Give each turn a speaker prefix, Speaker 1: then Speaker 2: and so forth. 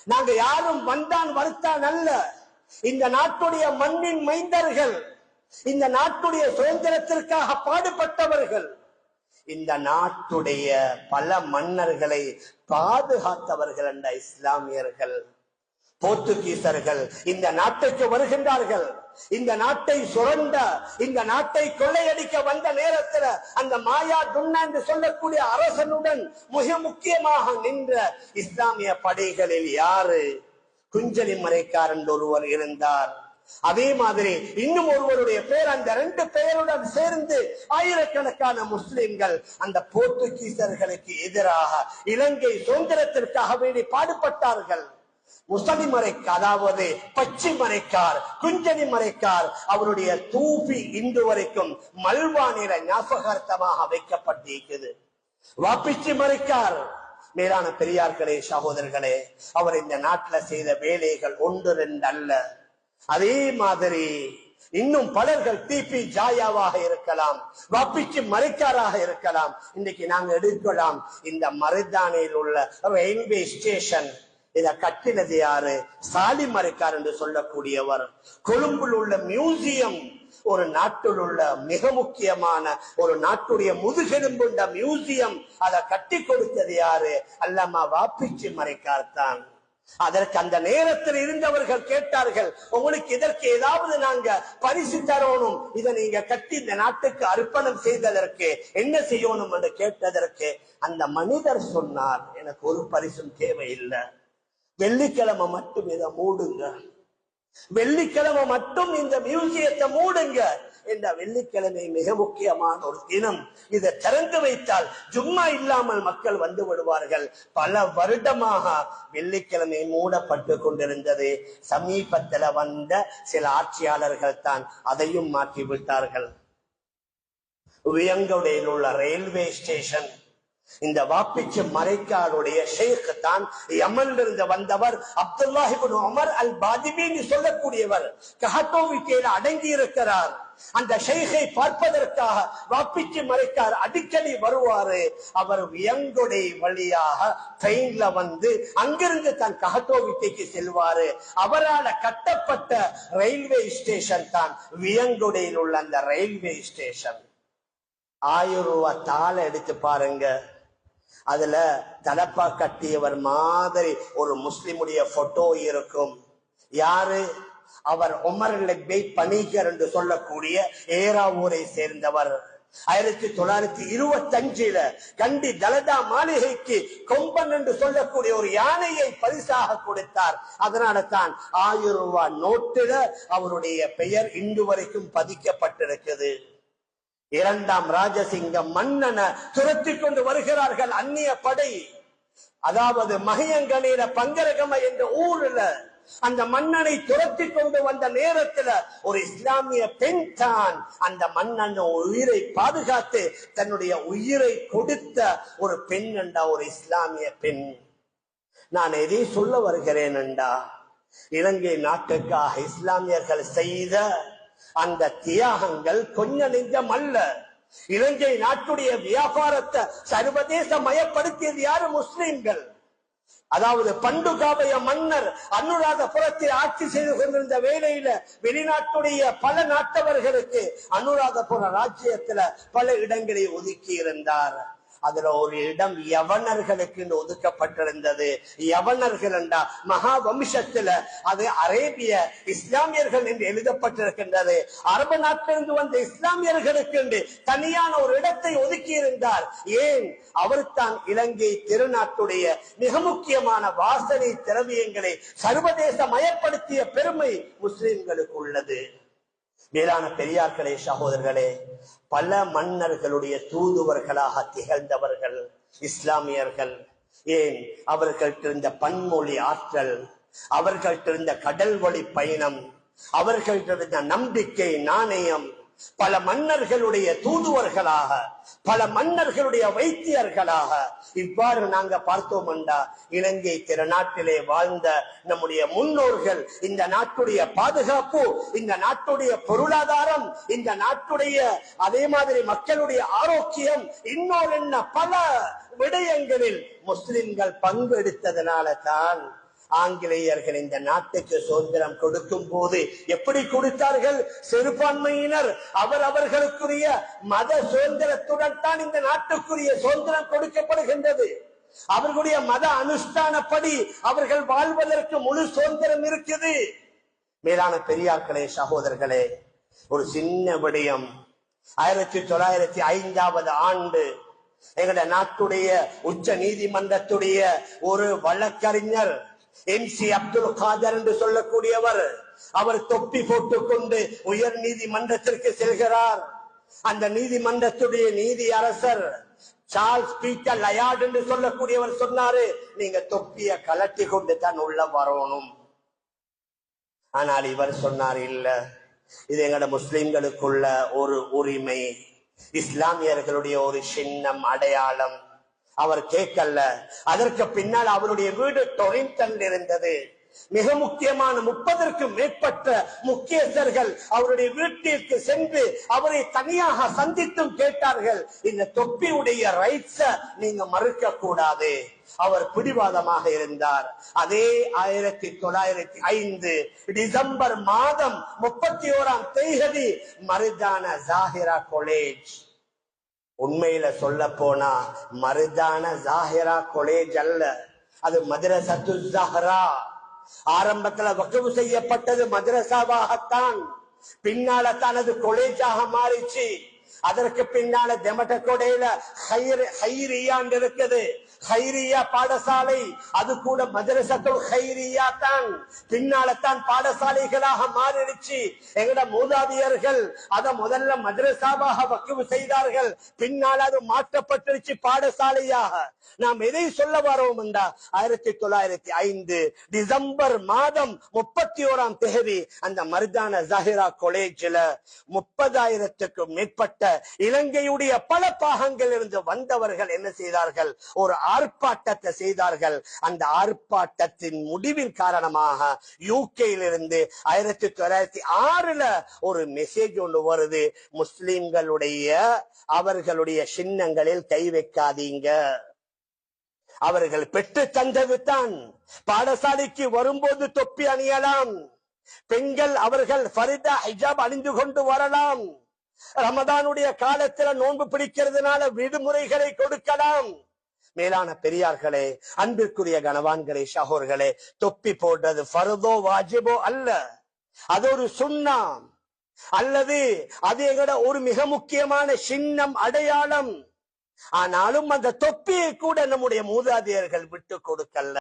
Speaker 1: நாங்க யாரும் வந்தான் வருத்தான் அல்ல. இந்த நாட்டுடைய மண்ணின் மைந்தர்கள், இந்த நாட்டுடைய சுதந்திரத்திற்காக பாடுபட்டவர்கள், இந்த நாட்டுடைய பல மன்னர்களை பாதுகாத்தவர்கள் என்ற இஸ்லாமியர்கள். போர்த்துகீசர்கள் இந்த நாட்டுக்கு வருகின்றார்கள். இந்த நாட்டை சுரண்ட, இந்த நாட்டை கொள்ளையடிக்க வந்த நேரத்தில் அந்த மாயா துன்னா என்று சொல்லக்கூடிய அரசனுடன் மிக முக்கியமாக நின்ற இஸ்லாமிய படைகளில் யாரு? குஞ்சலி மறைக்காரன் ஒருவர் இருந்தார். அதே மாதிரி இன்னும் ஒருவருடைய பேர், அந்த 2 பெயருடன் சேர்ந்து ஆயிரக்கணக்கான முஸ்லிம்கள் அந்த போர்த்துகீசர்களுக்கு எதிராக இலங்கை சுதந்திரத்திற்காக வேண்டி பாடுபட்டார்கள். முசலி மறைக்கார், அதாவது பச்சை மறைக்கார், குஞ்சலி மறைக்கார், அவருடைய தூபி இன்று வரைக்கும் மல்வானில ஞாபகார்த்தமாக வைக்கப்பட்டிருக்கிறது. வாப்பிச்சி மறைக்கார், மேலான பெரியார்களே சகோதரர்களே, அவர் இந்த நாட்டில் செய்த வேலைகள் 1-2 அல்ல. அதே மாதிரி இன்னும் பலர்கள் டிபி ஜாயாவாக இருக்கலாம், வாப்பிச்சு மறைக்காராக இருக்கலாம். இன்னைக்கு நாங்க எடுக்கலாம் இந்த மருதானையில் உள்ள ரயில்வே ஸ்டேஷன், இத கட்டினது யாரு? சாலி மறைக்கார் என்று சொல்லக்கூடியவர். கொழும்பில் உள்ள மியூசியம், ஒரு நாட்டில் உள்ள மிக முக்கியமான ஒரு நாட்டுடைய முதுகெலும்புண்ட மியூசியம், அதை கட்டி கொடுத்தது யாரு? அல்லாமா வாப்பிச்சு மறைக்கார் தான். அதற்கு அந்த நேரத்தில் இருந்தவர்கள் கேட்டார்கள், உங்களுக்கு இதற்கு ஏதாவது நாங்க பரிசு தரணும், இதை நீங்க கட்டி இந்த நாட்டுக்கு அர்ப்பணம் செய்ததற்கு என்ன செய்யணும் என்று கேட்டதற்கு அந்த மனிதர் சொன்னார், எனக்கு ஒரு பரிசும் தேவையில்லை, வெள்ளிக்கிழமை மட்டும் இதை மூடுங்க, வெள்ளிக்கிழமை மட்டும் இந்த மியூசியத்தை மூடுங்க. இந்த வெள்ளிக்கிழமை மிக முக்கியமான ஒரு தினம், இதை திறந்து வைத்தால் ஜும்மா இல்லாமல் மக்கள் வந்து விடுவார்கள். பல வருடமாக வெள்ளிக்கிழமை மூடப்பட்டு கொண்டிருந்தது. சமீபத்தில் வந்த சில ஆட்சியாளர்கள் தான் அதையும் மாற்றி விட்டார்கள். வியங்கோடையில் உள்ள ரயில்வே ஸ்டேஷன், இந்த வாப்பிச்சு மறைக்காருடைய ஷேக் தான் யமனிலிருந்து வந்தவர் அப்துல்லாஹ் இப்னு உமர் அல் பாதிபி சொல்லக்கூடியவர் கஹத்தோவிக்கையில் அடங்கி இருக்கிறார். அந்த ஷேகை பார்ப்பதற்காக வாப்பிச்சு மறைக்கார் அடிக்கடி வருவாரு. அவர் வியங்கொடை வழியாக ட்ரெயின்ல வந்து அங்கிருந்து தன் கஹத்தோவிக்கைக்கு செல்வாரு. அவரால் கட்டப்பட்ட ரயில்வே ஸ்டேஷன் தான் வியங்கொடையில் உள்ள அந்த ரயில்வே ஸ்டேஷன். 1000 ரூபாய் தாளை எடுத்து பாருங்க, அதுல தலப்பா கட்டியவர் மாதிரி ஒரு முஸ்லிமுடைய போட்டோ இருக்கும். யாரு அவர்? உமர் பணிகர் என்று சொல்லக்கூடிய ஏராவூரை சேர்ந்தவர். 1925 கண்டி தலதா மாளிகைக்கு கொம்பன் என்று சொல்லக்கூடிய ஒரு யானையை பரிசாக கொடுத்தார். அதனால தான் 1000 ரூபாய் நோட்டில அவருடைய பெயர் இன்று வரைக்கும் பதிக்கப்பட்டிருக்கிறது. 2ஆம் ராஜசிங்கம் மன்னனை துரத்தி கொண்டு வருகிறார்கள் அந்நிய படை. அதாவது மகியங்கனில பங்கரகம என்ற ஊர்ல அந்த மன்னனை துரத்தி கொண்டு வந்த நேரத்துல ஒரு இஸ்லாமிய பெண் தான் அந்த மன்னன் உயிரை பாதுகாத்து தன்னுடைய உயிரை கொடுத்த ஒரு பெண் என்றா, ஒரு இஸ்லாமிய பெண். நான் எதை சொல்ல வருகிறேன் என்றா, இலங்கை நாட்டுக்காக இஸ்லாமியர்கள் செய்த அந்த தியாகங்கள் கொஞ்ச நெஞ்சம் அல்ல. இலங்கை நாட்டுடைய வியாபாரத்தை சர்வதேச மயப்படுத்தியது யாரு? முஸ்லிம்கள். அதாவது பண்டுகாபய மன்னர் அனுராதபுரத்தில் ஆட்சி செய்து கொண்டிருந்த வேளையில வெளிநாட்டுடைய பல நாட்டவர்களுக்கு அனுராதபுர ராஜ்யத்துல பல இடங்களை ஒதுக்கி இருந்தார். அதுல ஒரு இடம் யவனர்களுக்கு ஒதுக்கப்பட்டிருந்தது. யவனர்கள் என்றா மகா வம்சத்துல அது அரேபிய இஸ்லாமியர்கள் என்று எழுதப்பட்டிருக்கின்றது. அரபு நாட்டிலிருந்து வந்த இஸ்லாமியர்களுக்கு என்று தனியான ஒரு இடத்தை ஒதுக்கி இருந்தார். ஏன்? அவர் தான் இலங்கை திருநாட்டுடைய மிக முக்கியமான வாசனை திரவியங்களை சர்வதேச மயப்படுத்திய பெருமை முஸ்லிம்களுக்கு உள்ளது. மேலான பெரியார்களே சகோதரர்களே, பல மன்னர்களுடைய தூதுவர்களாக திகழ்ந்தவர்கள் இஸ்லாமியர்கள். ஏன்? அவர்கள்ட்ட இருந்த பன்மொழி ஆற்றல், அவர்கள்ட்ட இருந்த கடல் வழி பயணம், அவர்கள்ட்ட இருந்த நம்பிக்கை நாணயம், பல மன்னர்களுடைய தூதுவர்களாக, பல மன்னர்களுடைய வைத்தியர்களாக இவ்வாறு நாங்க பார்த்தோம் என்றா, இலங்கை திருநாட்டிலே வாழ்ந்த நம்முடைய முன்னோர்கள் இந்த நாட்டுடைய பாதுகாப்பு, இந்த நாட்டுடைய பொருளாதாரம், இந்த நாட்டுடைய அதே மாதிரி மக்களுடைய ஆரோக்கியம், இன்னொரு பல விடயங்களில் முஸ்லிம்கள் பங்கெடுத்ததனால தான் ஆங்கிலேயர்கள் இந்த நாட்டுக்கு சுதந்திரம் கொடுக்கும் போது எப்படி கொடுத்தார்கள்? சிறுபான்மையினர் அவர்களுக்குரிய மத சுதந்திரத்துடன் தான் இந்த நாட்டுக்குரிய சுதந்திரம் கொடுக்கப்படுகின்றது. அவர்களுடைய மத அனுஷ்டானப்படி அவர்கள் வாழ்வதற்கு முழு சுதந்திரம் இருக்குது. மேலான பெரியார்களே, சகோதரர்களே, ஒரு சின்ன விடயம். 1905 ஆண்டு எங்களுடைய நாட்டுடைய உச்ச நீதிமன்றத்துடைய ஒரு வழக்கறிஞர் MC அப்துல் காதர் என்று சொல்லக்கூடியவர், அவர் தொப்பி போட்டுக்கொண்டு உயர் நீதிமன்றத்திற்கு செல்கிறார். அந்த நீதிமன்றத்துடைய நீதி அரசர் சார்ல்ஸ் பீட்டர் லயார்ட் என்று சொல்லக்கூடியவர் சொன்னாரு, நீங்க தொப்பிய கலட்டி கொண்டு தான் உள்ள வரணும். ஆனால் இவர் சொன்னார், இல்ல, இது எங்கட முஸ்லிம்களுக்குள்ள ஒரு உரிமை, இஸ்லாமியர்களுடைய ஒரு சின்னம், அடையாளம். அவர் கேட்கல. அதற்கு பின்னால் அவருடைய வீடு டொரின்டன் இருந்தது. மிக முக்கியமான 30க்கும் மேற்பட்ட முக்கியஸ்தர்கள் அவருடைய வீட்டிற்கு சென்று அவரை தனியாக சந்தித்தும் கேட்டார்கள், இந்த தொப்பியுடைய ரைட்ஸ நீங்க மறுக்க கூடாது. அவர் பிடிவாதமாக இருந்தார். அதே 1905 டிசம்பர் மாதம் 31ஆம் தேதி மருதான ஜாஹிரா காலேஜ், உண்மையில சொல்ல போனா மருதான ஜாஹிரா காலேஜ் அல்ல, அது மதரசத்து ஜஹரா. ஆரம்பத்துல வக்ஃப் செய்யப்பட்டது மதரசாவாகத்தான், பின்னால தனது காலேஜாக மாறிச்சு. அதற்கு பின்னால தெமட்டகொடையில ஹைரியான் இருக்குது, ஹைரியா பாடசாலை, அது கூட மதரசத்துல் ஹைரியா தான். பின்னால தான் பாடசாலைகளாக மாறிடுச்சு. எங்கட மூதாதியர்கள் அத முதல்ல மதரசாவாக வக்ஃப் செய்தார்கள், பின்னால் அது மாற்றப்பட்டுருச்சு பாடசாலையாக. நாம் எதை சொல்ல வரோம் என்றா, 1905 டிசம்பர் மாதம் 31ஆம் தேதி அந்த மருதான ஜாஹிரா காலேஜில் 30,000க்கும் மேற்பட்ட இலங்கையுடைய பல பாகங்கள் இருந்து வந்தவர்கள் என்ன செய்தார்கள்? ஒரு ஆர்ப்பாட்டத்தை செய்தார்கள். அந்த ஆர்ப்பாட்டத்தின் முடிவின் காரணமாக யூகேயிலிருந்து 1906 ஒரு மெசேஜ் ஒன்று வருது, முஸ்லிம்களுடைய அவர்களுடைய சின்னங்களில் கை வைக்காதீங்க. அவர்கள் பெற்று தந்தது தான். பாடசாலைக்கு வரும்போது தொப்பி அணியலாம், பெண்கள் அவர்கள் ஃபரிதா ஹிஜாப் அணிந்து கொண்டு வரலாம், ரமதானுடைய காலத்துல நோன்பு பிடிக்கிறதுனால விடுமுறைகளை கொடுக்கலாம். மேலான பெரியார்களே, அன்பிற்குரிய கனவான்களே, ஷஹோர்களே, தொப்பி போடுறது ஃபர்தோ வாஜிபோ அல்ல, அது ஒரு சுன்னா, அல்லது அது எங்கட ஒரு மிக முக்கியமான சின்னம், அடையாளம். ஆனாலும் அந்த தொப்பியை கூட நம்முடைய மூதாதையர்கள் விட்டு கொடுக்கல.